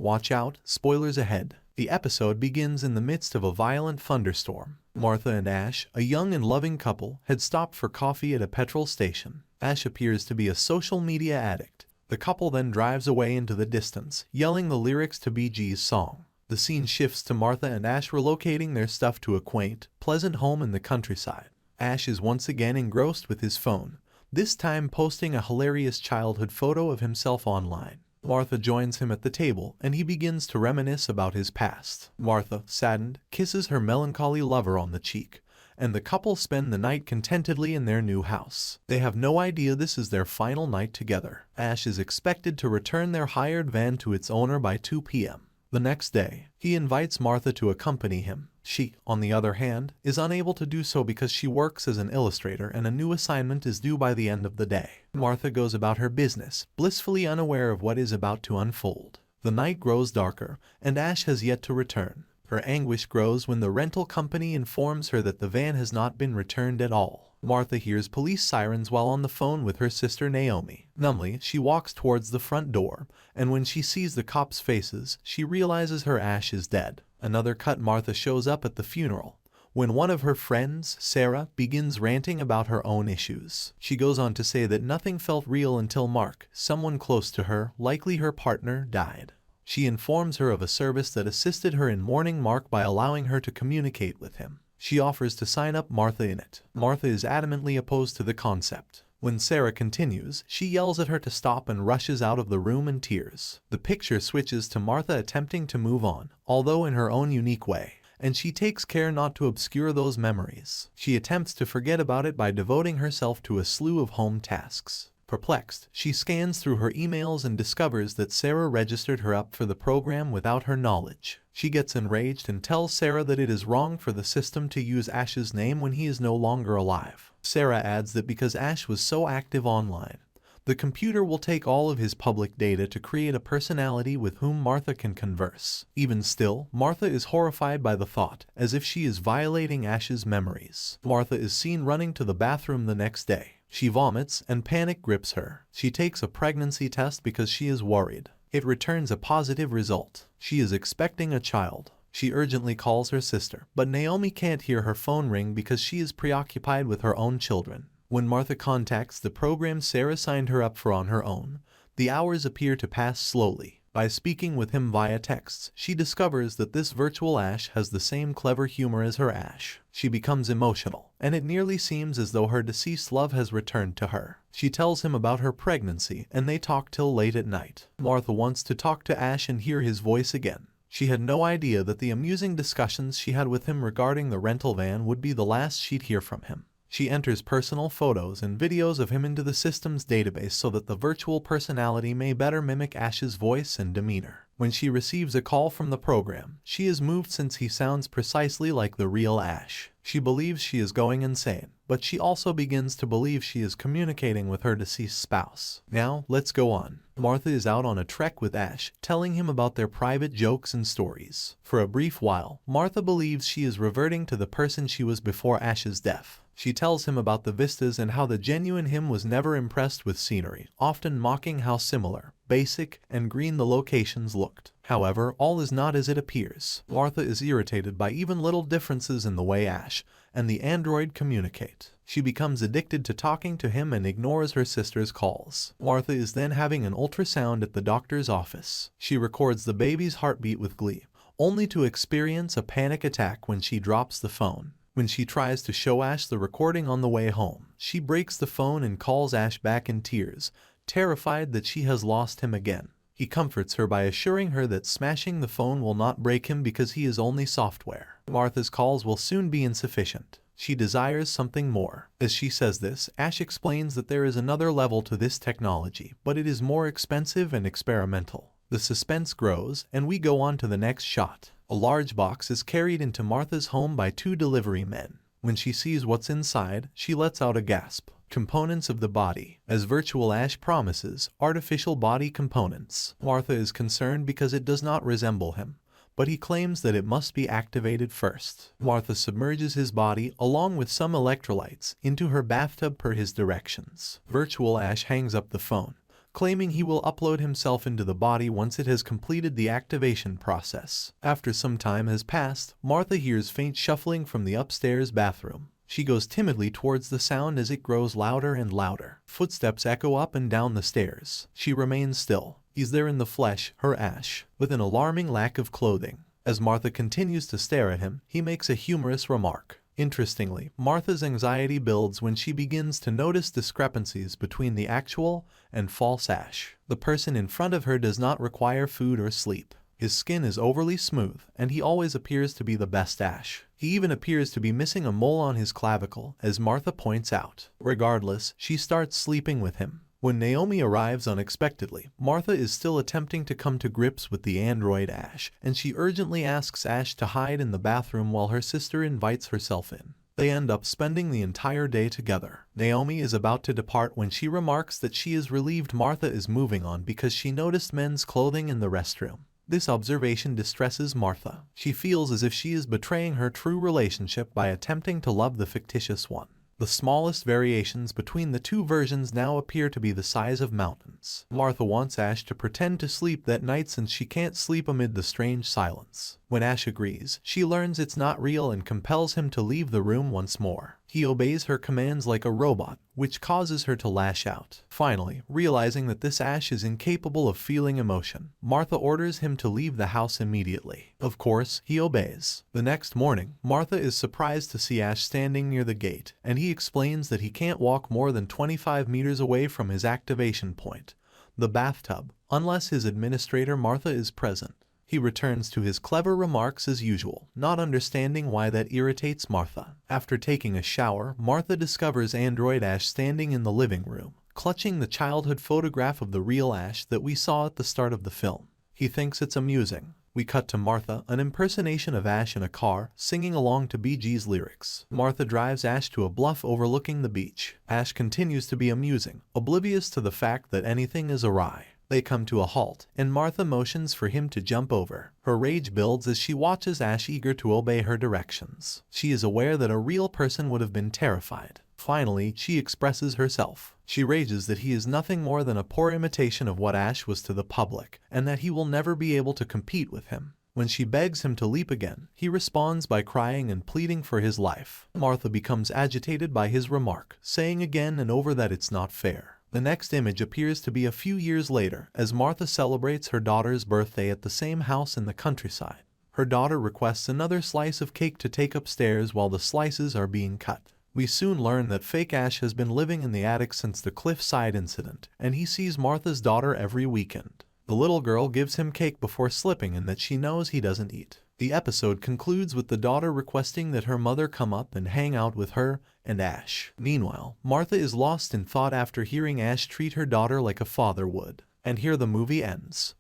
Watch out, spoilers ahead. The episode begins in the midst of a violent thunderstorm. Martha and Ash, a young and loving couple, had stopped for coffee at a petrol station. Ash appears to be a social media addict. The couple then drives away into the distance, yelling the lyrics to Bee Gees' song. The scene shifts to Martha and Ash relocating their stuff to a quaint, pleasant home in the countryside. Ash is once again engrossed with his phone, this time posting a hilarious childhood photo of himself online. Martha joins him at the table, and he begins to reminisce about his past. Martha, saddened, kisses her melancholy lover on the cheek, and the couple spend the night contentedly in their new house. They have no idea this is their final night together. Ash is expected to return their hired van to its owner by 2 p.m. The next day, he invites Martha to accompany him. She, on the other hand, is unable to do so because she works as an illustrator and a new assignment is due by the end of the day. Martha goes about her business, blissfully unaware of what is about to unfold. The night grows darker, and Ash has yet to return. Her anguish grows when the rental company informs her that the van has not been returned at all. Martha hears police sirens while on the phone with her sister Naomi. Numbly, she walks towards the front door, and when she sees the cops' faces, she realizes her Ash is dead. Another cut: Martha shows up at the funeral, when one of her friends, Sarah, begins ranting about her own issues. She goes on to say that nothing felt real until Mark, someone close to her, likely her partner, died. She informs her of a service that assisted her in mourning Mark by allowing her to communicate with him. She offers to sign up Martha in it. Martha is adamantly opposed to the concept. When Sarah continues, she yells at her to stop and rushes out of the room in tears. The picture switches to Martha attempting to move on, although in her own unique way, and she takes care not to obscure those memories. She attempts to forget about it by devoting herself to a slew of home tasks. Perplexed, she scans through her emails and discovers that Sarah registered her up for the program without her knowledge. She gets enraged and tells Sarah that it is wrong for the system to use Ash's name when he is no longer alive. Sarah adds that because Ash was so active online, the computer will take all of his public data to create a personality with whom Martha can converse. Even still, Martha is horrified by the thought, as if she is violating Ash's memories. Martha is seen running to the bathroom the next day. She vomits, and panic grips her. She takes a pregnancy test because she is worried. It returns a positive result. She is expecting a child. She urgently calls her sister, but Naomi can't hear her phone ring because she is preoccupied with her own children. When Martha contacts the program Sarah signed her up for on her own, the hours appear to pass slowly. By speaking with him via texts, she discovers that this virtual Ash has the same clever humor as her Ash. She becomes emotional, and it nearly seems as though her deceased love has returned to her. She tells him about her pregnancy, and they talk till late at night. Martha wants to talk to Ash and hear his voice again. She had no idea that the amusing discussions she had with him regarding the rental van would be the last she'd hear from him. She enters personal photos and videos of him into the system's database so that the virtual personality may better mimic Ash's voice and demeanor. When she receives a call from the program, she is moved since he sounds precisely like the real Ash. She believes she is going insane, but she also begins to believe she is communicating with her deceased spouse. Now, let's go on. Martha is out on a trek with Ash, telling him about their private jokes and stories. For a brief while, Martha believes she is reverting to the person she was before Ash's death. She tells him about the vistas and how the genuine him was never impressed with scenery, often mocking how similar, basic, and green the locations looked. However, all is not as it appears. Martha is irritated by even little differences in the way Ash and the android communicate. She becomes addicted to talking to him and ignores her sister's calls. Martha is then having an ultrasound at the doctor's office. She records the baby's heartbeat with glee, only to experience a panic attack when she drops the phone. When she tries to show Ash the recording on the way home, she breaks the phone and calls Ash back in tears, terrified that she has lost him again. He comforts her by assuring her that smashing the phone will not break him because he is only software. Martha's calls will soon be insufficient. She desires something more. As she says this, Ash explains that there is another level to this technology, but it is more expensive and experimental. The suspense grows, and we go on to the next shot. A large box is carried into Martha's home by 2 delivery men. When she sees what's inside, she lets out a gasp. Components of the body. As virtual Ash promises, artificial body components. Martha is concerned because it does not resemble him, but he claims that it must be activated first. Martha submerges his body, along with some electrolytes, into her bathtub per his directions. Virtual Ash hangs up the phone, claiming he will upload himself into the body once it has completed the activation process. After some time has passed, Martha hears faint shuffling from the upstairs bathroom. She goes timidly towards the sound as it grows louder and louder. Footsteps echo up and down the stairs. She remains still. He's there in the flesh, her Ash, with an alarming lack of clothing. As Martha continues to stare at him, he makes a humorous remark. Interestingly, Martha's anxiety builds when she begins to notice discrepancies between the actual and false Ash. The person in front of her does not require food or sleep. His skin is overly smooth, and he always appears to be the best Ash. He even appears to be missing a mole on his clavicle, as Martha points out. Regardless, she starts sleeping with him. When Naomi arrives unexpectedly, Martha is still attempting to come to grips with the android Ash, and she urgently asks Ash to hide in the bathroom while her sister invites herself in. They end up spending the entire day together. Naomi is about to depart when she remarks that she is relieved Martha is moving on because she noticed men's clothing in the restroom. This observation distresses Martha. She feels as if she is betraying her true relationship by attempting to love the fictitious one. The smallest variations between the two versions now appear to be the size of mountains. Martha wants Ash to pretend to sleep that night since she can't sleep amid the strange silence. When Ash agrees, she learns it's not real and compels him to leave the room once more. He obeys her commands like a robot, which causes her to lash out. Finally, realizing that this Ash is incapable of feeling emotion, Martha orders him to leave the house immediately. Of course, he obeys. The next morning, Martha is surprised to see Ash standing near the gate, and he explains that he can't walk more than 25 meters away from his activation point, the bathtub, unless his administrator Martha is present. He returns to his clever remarks as usual, not understanding why that irritates Martha. After taking a shower, Martha discovers Android Ash standing in the living room, clutching the childhood photograph of the real Ash that we saw at the start of the film. He thinks it's amusing. We cut to Martha, an impersonation of Ash in a car, singing along to Bee Gees lyrics. Martha drives Ash to a bluff overlooking the beach. Ash continues to be amusing, oblivious to the fact that anything is awry. They come to a halt, and Martha motions for him to jump over. Her rage builds as she watches Ash eager to obey her directions. She is aware that a real person would have been terrified. Finally, she expresses herself. She rages that he is nothing more than a poor imitation of what Ash was to the public, and that he will never be able to compete with him. When she begs him to leap again, he responds by crying and pleading for his life. Martha becomes agitated by his remark, saying again and over that it's not fair. The next image appears to be a few years later, as Martha celebrates her daughter's birthday at the same house in the countryside. Her daughter requests another slice of cake to take upstairs while the slices are being cut. We soon learn that fake Ash has been living in the attic since the cliffside incident, and he sees Martha's daughter every weekend. The little girl gives him cake before slipping and that she knows he doesn't eat. The episode concludes with the daughter requesting that her mother come up and hang out with her and Ash. Meanwhile, Martha is lost in thought after hearing Ash treat her daughter like a father would. And here the movie ends.